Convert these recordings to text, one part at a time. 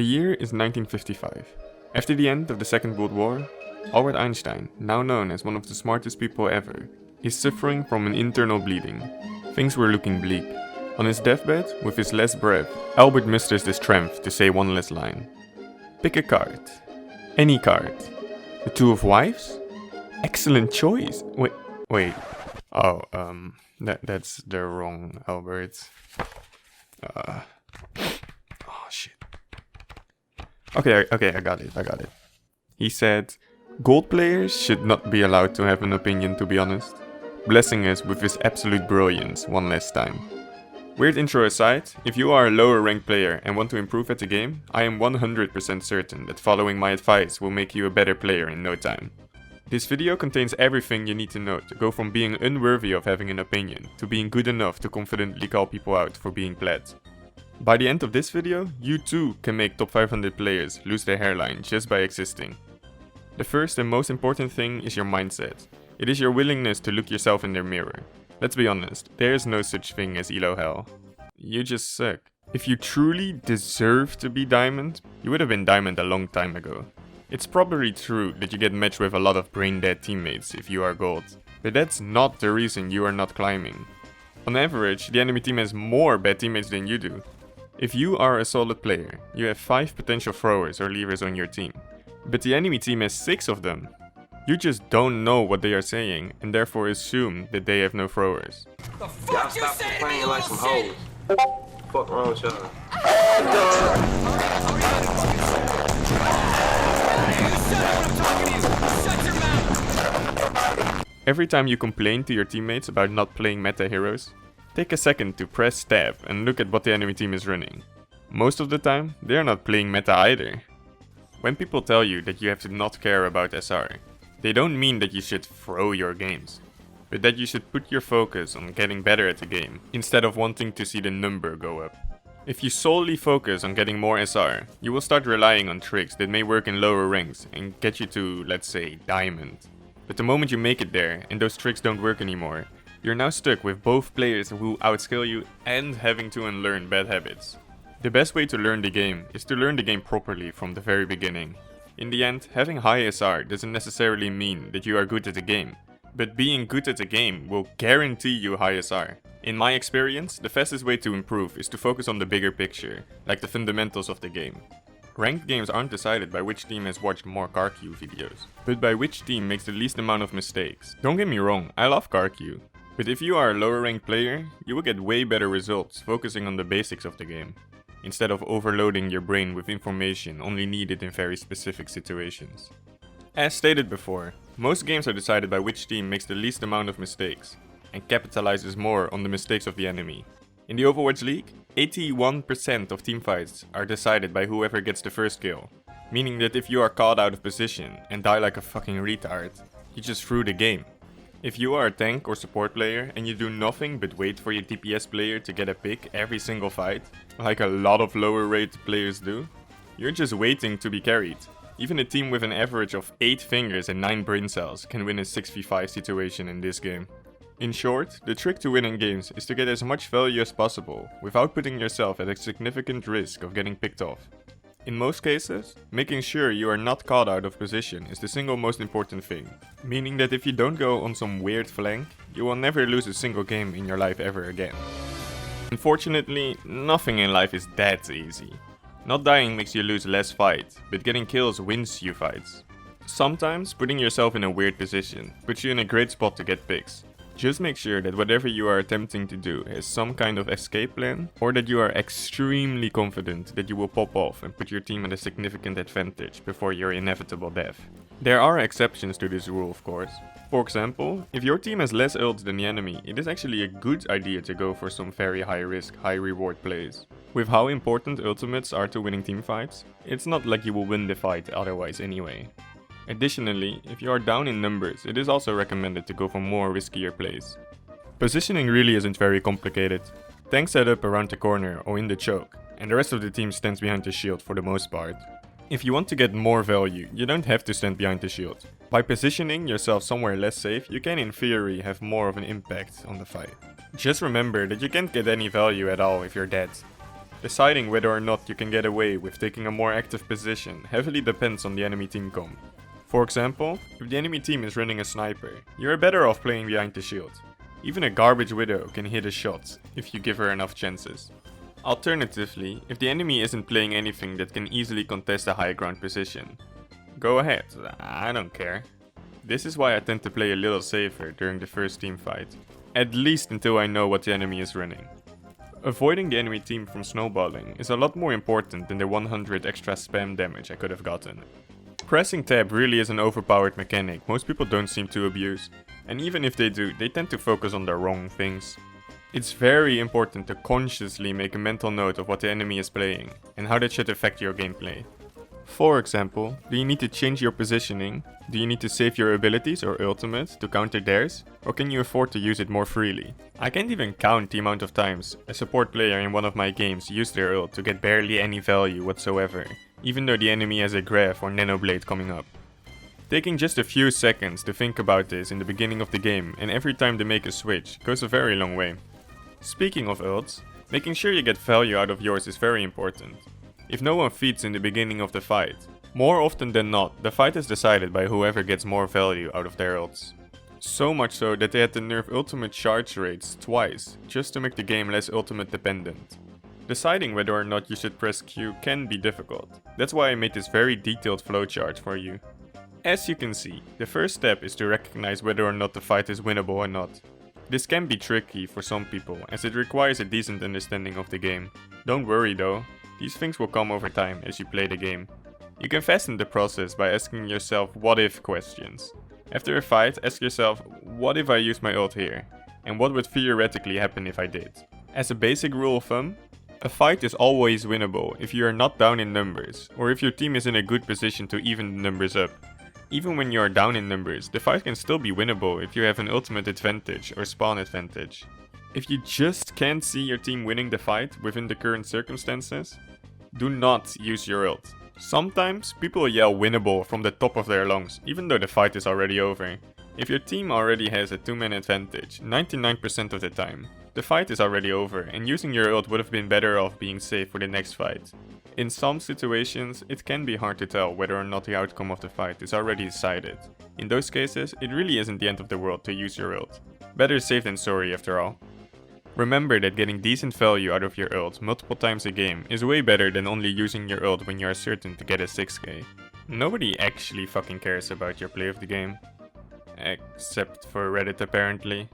The year is 1955. After the end of the Second World War, Albert Einstein, now known as one of the smartest people ever, is suffering from an internal bleeding. Things were looking bleak. On his deathbed, with his last breath, Albert musters the strength to say one last line. Pick a card. Any card. The Two of Wives? Excellent choice. Wait. Oh, that's the wrong Albert. Oh shit. Okay, I got it. He said, gold players should not be allowed to have an opinion, to be honest. Blessing us with his absolute brilliance one last time. Weird intro aside, if you are a lower ranked player and want to improve at the game, I am 100% certain that following my advice will make you a better player in no time. This video contains everything you need to know to go from being unworthy of having an opinion to being good enough to confidently call people out for being plat. By the end of this video, you too can make top 500 players lose their hairline just by existing. The first and most important thing is your mindset. It is your willingness to look yourself in the mirror. Let's be honest, there is no such thing as elo hell. You just suck. If you truly deserve to be diamond, you would have been diamond a long time ago. It's probably true that you get matched with a lot of brain dead teammates if you are gold, but that's not the reason you are not climbing. On average, the enemy team has more bad teammates than you do. If you are a solid player, you have 5 potential throwers or leavers on your team, but the enemy team has 6 of them. You just don't know what they are saying and therefore assume that they have no throwers. The fuck you say to me, like some hoes? Fuck wrong with y'all? Every time you complain to your teammates about not playing meta heroes, take a second to press tab and look at what the enemy team is running. Most of the time, they are not playing meta either. When people tell you that you have to not care about SR, they don't mean that you should throw your games, but that you should put your focus on getting better at the game, instead of wanting to see the number go up. If you solely focus on getting more SR, you will start relying on tricks that may work in lower ranks and get you to, let's say, diamond. But the moment you make it there and those tricks don't work anymore, you're now stuck with both players who outscale you and having to unlearn bad habits. The best way to learn the game is to learn the game properly from the very beginning. In the end, having high SR doesn't necessarily mean that you are good at the game, but being good at the game will guarantee you high SR. In my experience, the fastest way to improve is to focus on the bigger picture, like the fundamentals of the game. Ranked games aren't decided by which team has watched more CarQ videos, but by which team makes the least amount of mistakes. Don't get me wrong, I love CarQ, but if you are a lower ranked player, you will get way better results focusing on the basics of the game, instead of overloading your brain with information only needed in very specific situations. As stated before, most games are decided by which team makes the least amount of mistakes, and capitalizes more on the mistakes of the enemy. In the Overwatch League, 81% of teamfights are decided by whoever gets the first kill, meaning that if you are caught out of position and die like a fucking retard, you just threw the game. If you are a tank or support player and you do nothing but wait for your DPS player to get a pick every single fight, like a lot of lower rated players do, you're just waiting to be carried. Even a team with an average of 8 fingers and 9 brain cells can win a 6v5 situation in this game. In short, the trick to winning games is to get as much value as possible without putting yourself at a significant risk of getting picked off. In most cases, making sure you are not caught out of position is the single most important thing, meaning that if you don't go on some weird flank, you will never lose a single game in your life ever again. Unfortunately, nothing in life is that easy. Not dying makes you lose less fights, but getting kills wins you fights. Sometimes putting yourself in a weird position puts you in a great spot to get picks. Just make sure that whatever you are attempting to do has some kind of escape plan, or that you are extremely confident that you will pop off and put your team at a significant advantage before your inevitable death. There are exceptions to this rule, of course. For example, if your team has less ults than the enemy, it is actually a good idea to go for some very high risk, high reward plays. With how important ultimates are to winning teamfights, it's not like you will win the fight otherwise anyway. Additionally, if you are down in numbers, it is also recommended to go for more riskier plays. Positioning really isn't very complicated. Tanks set up around the corner or in the choke, and the rest of the team stands behind the shield for the most part. If you want to get more value, you don't have to stand behind the shield. By positioning yourself somewhere less safe, you can in theory have more of an impact on the fight. Just remember that you can't get any value at all if you're dead. Deciding whether or not you can get away with taking a more active position heavily depends on the enemy team comp. For example, if the enemy team is running a sniper, you are better off playing behind the shield. Even a garbage widow can hit a shot if you give her enough chances. Alternatively, if the enemy isn't playing anything that can easily contest a high ground position, go ahead, I don't care. This is why I tend to play a little safer during the first team fight, at least until I know what the enemy is running. Avoiding the enemy team from snowballing is a lot more important than the 100 extra spam damage I could have gotten. Pressing tab really is an overpowered mechanic most people don't seem to abuse, and even if they do, they tend to focus on the wrong things. It's very important to consciously make a mental note of what the enemy is playing, and how that should affect your gameplay. For example, do you need to change your positioning? Do you need to save your abilities or ultimate to counter theirs? Or can you afford to use it more freely? I can't even count the amount of times a support player in one of my games used their ult to get barely any value whatsoever, even though the enemy has a Graph or Nanoblade coming up. Taking just a few seconds to think about this in the beginning of the game and every time they make a switch goes a very long way. Speaking of ults, making sure you get value out of yours is very important. If no one feeds in the beginning of the fight, more often than not, the fight is decided by whoever gets more value out of their ults. So much so that they had to nerf ultimate charge rates twice, just to make the game less ultimate dependent. Deciding whether or not you should press Q can be difficult. That's why I made this very detailed flowchart for you. As you can see, the first step is to recognize whether or not the fight is winnable or not. This can be tricky for some people, as it requires a decent understanding of the game. Don't worry though, these things will come over time as you play the game. You can fasten the process by asking yourself what if questions. After a fight, ask yourself, what if I use my ult here? And what would theoretically happen if I did? As a basic rule of thumb, a fight is always winnable if you are not down in numbers, or if your team is in a good position to even the numbers up. Even when you are down in numbers, the fight can still be winnable if you have an ultimate advantage or spawn advantage. If you just can't see your team winning the fight within the current circumstances, do not use your ult. Sometimes people yell winnable from the top of their lungs, even though the fight is already over. If your team already has a 2-man advantage, 99% of the time, the fight is already over and using your ult would have been better off being safe for the next fight. In some situations, it can be hard to tell whether or not the outcome of the fight is already decided. In those cases, it really isn't the end of the world to use your ult. Better safe than sorry after all. Remember that getting decent value out of your ult multiple times a game is way better than only using your ult when you are certain to get a 6k. Nobody actually fucking cares about your play of the game. Except for Reddit apparently.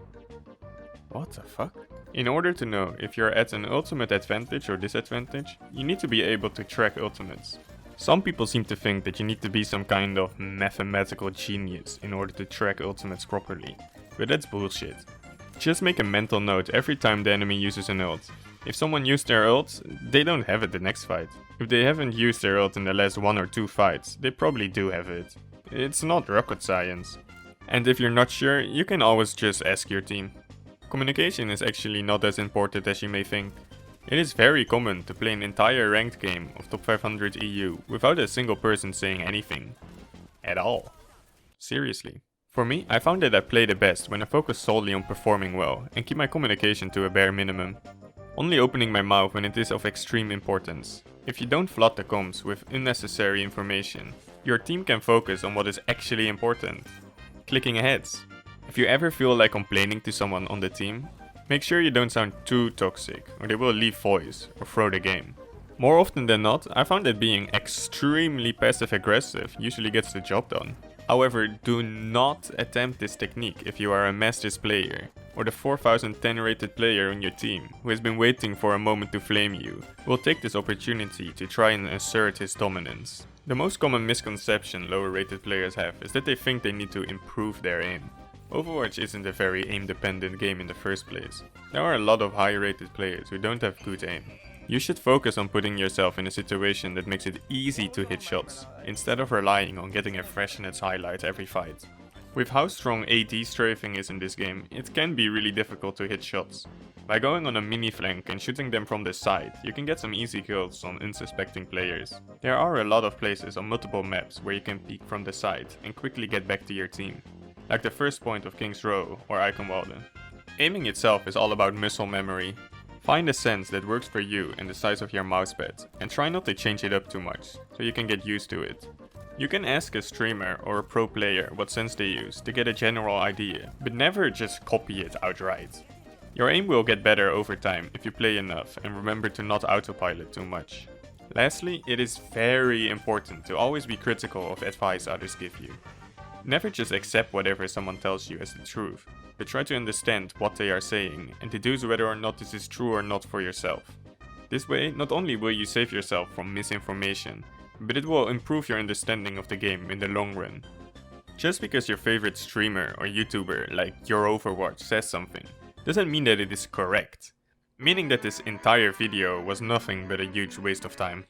What the fuck? In order to know if you're at an ultimate advantage or disadvantage, you need to be able to track ultimates. Some people seem to think that you need to be some kind of mathematical genius in order to track ultimates properly, but that's bullshit. Just make a mental note every time the enemy uses an ult. If someone used their ult, they don't have it the next fight. If they haven't used their ult in the last 1 or 2 fights, they probably do have it. It's not rocket science. And if you're not sure, you can always just ask your team. Communication is actually not as important as you may think. It is very common to play an entire ranked game of top 500 EU without a single person saying anything. At all. Seriously. For me, I found that I play the best when I focus solely on performing well and keep my communication to a bare minimum. Only opening my mouth when it is of extreme importance. If you don't flood the comms with unnecessary information, your team can focus on what is actually important. Clicking aheads. If you ever feel like complaining to someone on the team, make sure you don't sound too toxic or they will leave voice or throw the game. More often than not, I found that being extremely passive aggressive usually gets the job done. However, do not attempt this technique if you are a Masters player or the 4010 rated player on your team who has been waiting for a moment to flame you, will take this opportunity to try and assert his dominance. The most common misconception lower rated players have is that they think they need to improve their aim. Overwatch isn't a very aim dependent game in the first place. There are a lot of high rated players who don't have good aim. You should focus on putting yourself in a situation that makes it easy to hit shots, instead of relying on getting a freshness highlight every fight. With how strong AD strafing is in this game, it can be really difficult to hit shots. By going on a mini flank and shooting them from the side, you can get some easy kills on unsuspecting players. There are a lot of places on multiple maps where you can peek from the side and quickly get back to your team, like the first point of King's Row or Iconwalden. Aiming itself is all about muscle memory. Find a sense that works for you and the size of your mousepad, and try not to change it up too much, so you can get used to it. You can ask a streamer or a pro player what sense they use to get a general idea, but never just copy it outright. Your aim will get better over time if you play enough and remember to not autopilot too much. Lastly, it is very important to always be critical of advice others give you. Never just accept whatever someone tells you as the truth, but try to understand what they are saying and deduce whether or not this is true or not for yourself. This way, not only will you save yourself from misinformation, but it will improve your understanding of the game in the long run. Just because your favorite streamer or YouTuber like your Overwatch says something, doesn't mean that it is correct, meaning that this entire video was nothing but a huge waste of time.